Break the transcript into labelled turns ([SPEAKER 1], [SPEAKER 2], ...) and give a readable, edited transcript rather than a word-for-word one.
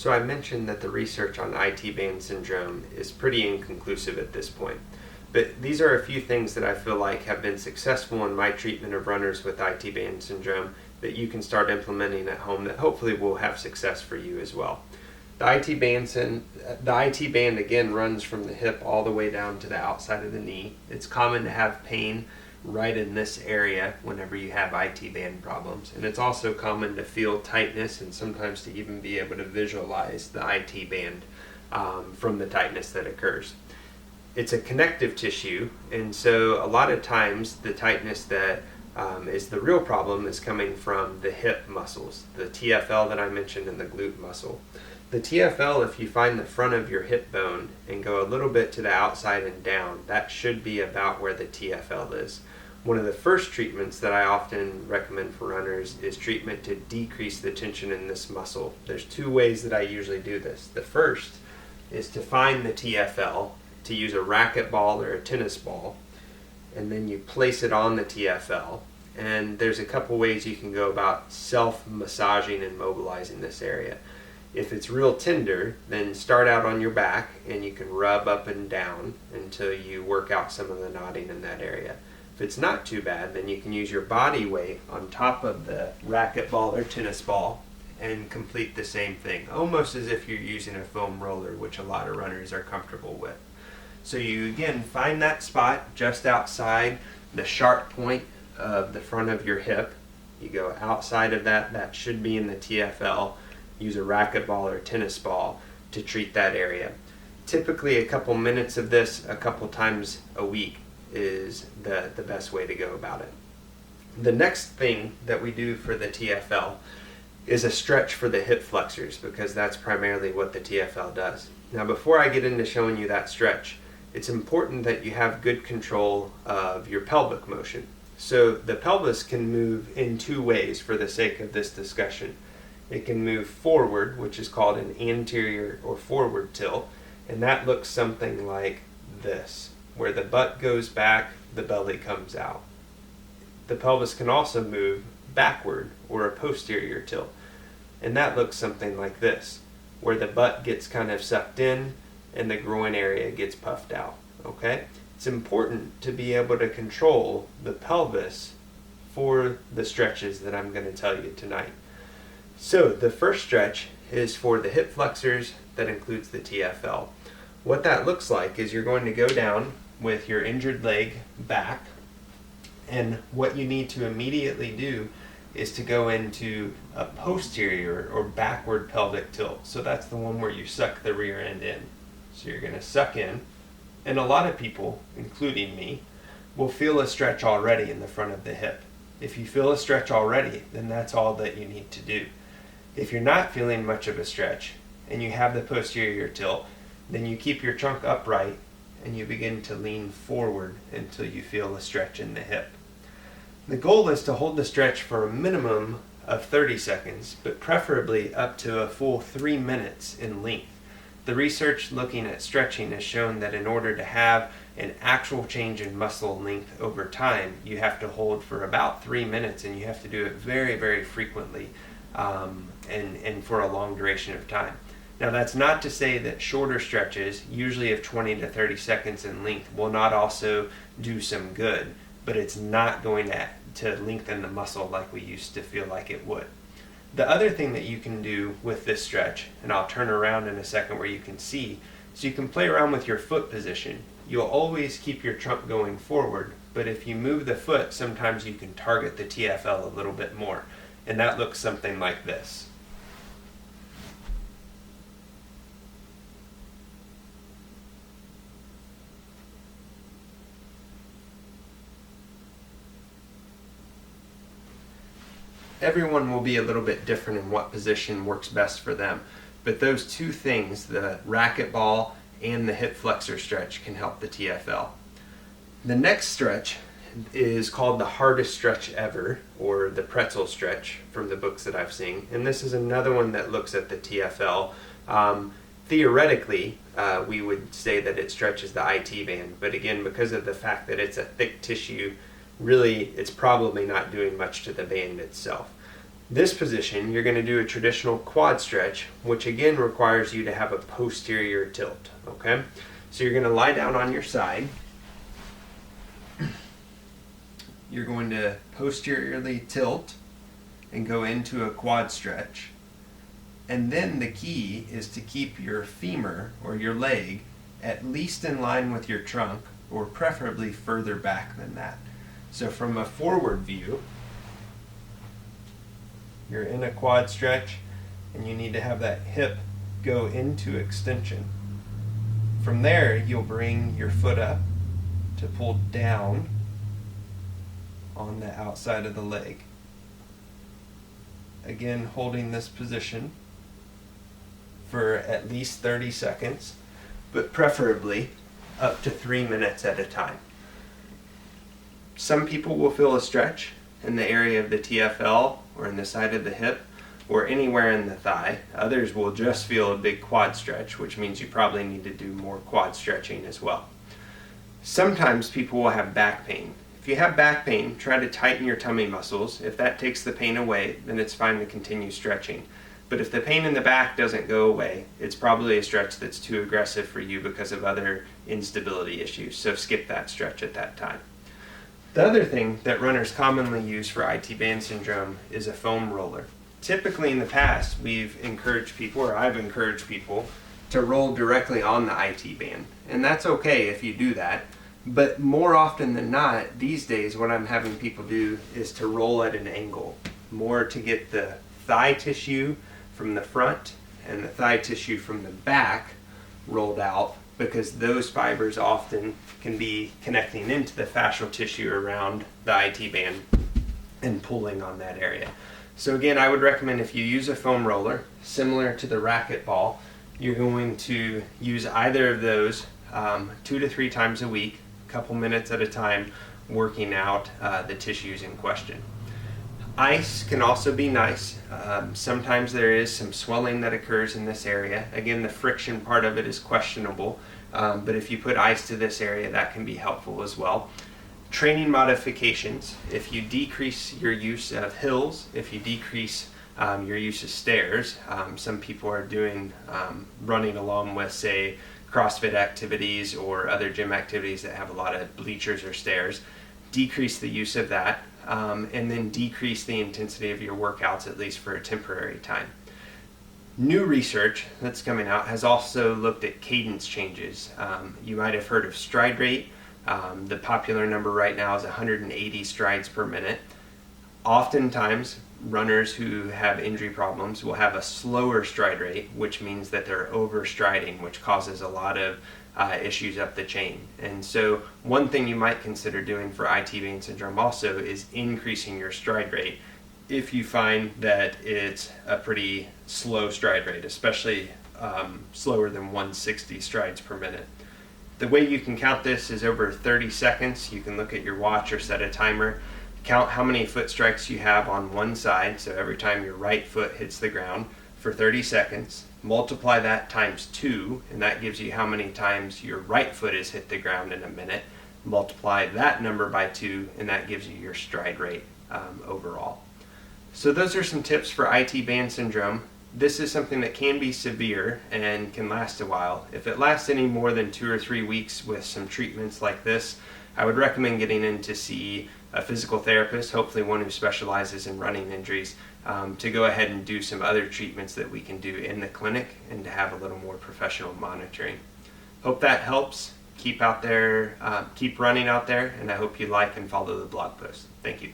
[SPEAKER 1] So I mentioned that the research on IT band syndrome is pretty inconclusive at this point. But these are a few things that I feel like have been successful in my treatment of runners with IT band syndrome that you can start implementing at home that hopefully will have success for you as well. The IT band again runs from the hip all the way down to the outside of the knee. It's common to have pain right in this area whenever you have IT band problems, and it's also common to feel tightness and sometimes to even be able to visualize the IT band from the tightness that occurs. It's a connective tissue, and so a lot of times the tightness that is the real problem is coming from the hip muscles, the TFL that I mentioned and the glute muscle. The TFL, if you find the front of your hip bone and go a little bit to the outside and down, that should be about where the TFL is. One of the first treatments that I often recommend for runners is treatment to decrease the tension in this muscle. There's two ways that I usually do this. The first is to find the TFL, to use a racquetball or a tennis ball, and then you place it on the TFL. And there's a couple ways you can go about self-massaging and mobilizing this area. If it's real tender, then start out on your back and you can rub up and down until you work out some of the knotting in that area. If it's not too bad, then you can use your body weight on top of the racquetball or tennis ball and complete the same thing, almost as if you're using a foam roller, which a lot of runners are comfortable with. So you again find that spot just outside the sharp point of the front of your hip. You go outside of that, that should be in the TFL. Use a racquetball or tennis ball to treat that area. Typically a couple minutes of this a couple times a week is the best way to go about it. The next thing that we do for the TFL is a stretch for the hip flexors, because that's primarily what the TFL does. Now before I get into showing you that stretch, it's important that you have good control of your pelvic motion. So the pelvis can move in two ways for the sake of this discussion. It can move forward, which is called an anterior or forward tilt, and that looks something like this, where the butt goes back, the belly comes out. The pelvis can also move backward, or a posterior tilt, and that looks something like this, where the butt gets kind of sucked in and the groin area gets puffed out. Okay? It's important to be able to control the pelvis for the stretches that I'm going to tell you tonight. So the first stretch is for the hip flexors that includes the TFL. What that looks like is you're going to go down with your injured leg back, and what you need to immediately do is to go into a posterior or backward pelvic tilt. So that's the one where you suck the rear end in. So you're going to suck in, and a lot of people, including me, will feel a stretch already in the front of the hip. If you feel a stretch already, then that's all that you need to do. If you're not feeling much of a stretch and you have the posterior tilt, then you keep your trunk upright and you begin to lean forward until you feel a stretch in the hip. The goal is to hold the stretch for a minimum of 30 seconds, but preferably up to a full 3 minutes in length. The research looking at stretching has shown that in order to have an actual change in muscle length over time, you have to hold for about 3 minutes, and you have to do it very, very frequently and for a long duration of time. Now that's not to say that shorter stretches, usually of 20 to 30 seconds in length, will not also do some good, but it's not going to lengthen the muscle like we used to feel like it would. The other thing that you can do with this stretch, and I'll turn around in a second where you can see, so you can play around with your foot position. You'll always keep your trunk going forward, but if you move the foot, sometimes you can target the TFL a little bit more, and that looks something like this. Everyone will be a little bit different in what position works best for them, but those two things, the racquetball and the hip flexor stretch, can help the TFL. The next stretch is called the hardest stretch ever, or the pretzel stretch from the books that I've seen, and this is another one that looks at the TFL. Theoretically, we would say that it stretches the IT band, but again, because of the fact that it's a thick tissue, really it's probably not doing much to the band itself. This position, you're going to do a traditional quad stretch, which again requires you to have a posterior tilt, okay? So you're going to lie down on your side. You're going to posteriorly tilt and go into a quad stretch. And then the key is to keep your femur or your leg at least in line with your trunk, or preferably further back than that. So from a forward view, you're in a quad stretch and you need to have that hip go into extension. From there, you'll bring your foot up to pull down on the outside of the leg. Again, holding this position for at least 30 seconds, but preferably up to 3 minutes at a time. Some people will feel a stretch in the area of the TFL or in the side of the hip or anywhere in the thigh. Others will just feel a big quad stretch, which means you probably need to do more quad stretching as well. Sometimes people will have back pain. If you have back pain, try to tighten your tummy muscles. If that takes the pain away, then it's fine to continue stretching. But if the pain in the back doesn't go away, it's probably a stretch that's too aggressive for you because of other instability issues. So skip that stretch at that time. The other thing that runners commonly use for IT band syndrome is a foam roller. Typically in the past, we've encouraged people, or I've encouraged people, to roll directly on the IT band. And that's okay if you do that. But more often than not, these days, what I'm having people do is to roll at an angle, more to get the thigh tissue from the front and the thigh tissue from the back rolled out, because those fibers often can be connecting into the fascial tissue around the IT band and pulling on that area. So again, I would recommend if you use a foam roller, similar to the racquetball, you're going to use either of those 2 to 3 times a week, a couple minutes at a time, working out the tissues in question. Ice can also be nice. Sometimes there is some swelling that occurs in this area. Again, the friction part of it is questionable, but if you put ice to this area, that can be helpful as well. Training modifications: if you decrease your use of hills, if you decrease your use of stairs, some people are doing running along with, say, CrossFit activities or other gym activities that have a lot of bleachers or stairs. Decrease the use of that, and then decrease the intensity of your workouts, at least for a temporary time. New research that's coming out has also looked at cadence changes. You might have heard of stride rate. The popular number right now is 180 strides per minute. Oftentimes, runners who have injury problems will have a slower stride rate, which means that they're overstriding, which causes a lot of issues up the chain. And so one thing you might consider doing for IT band syndrome also is increasing your stride rate if you find that it's a pretty slow stride rate, especially slower than 160 strides per minute. The way you can count this is over 30 seconds. You can look at your watch or set a timer, count how many foot strikes you have on one side, so every time your right foot hits the ground, for 30 seconds, multiply that times 2, and that gives you how many times your right foot has hit the ground in a minute. Multiply that number by 2, and that gives you your stride rate overall. So those are some tips for IT band syndrome. This is something that can be severe and can last a while. If it lasts any more than 2 or 3 weeks with some treatments like this, I would recommend getting in to see a physical therapist, hopefully one who specializes in running injuries, to go ahead and do some other treatments that we can do in the clinic and to have a little more professional monitoring. Hope that helps. Keep out there, keep running out there, and I hope you like and follow the blog post. Thank you.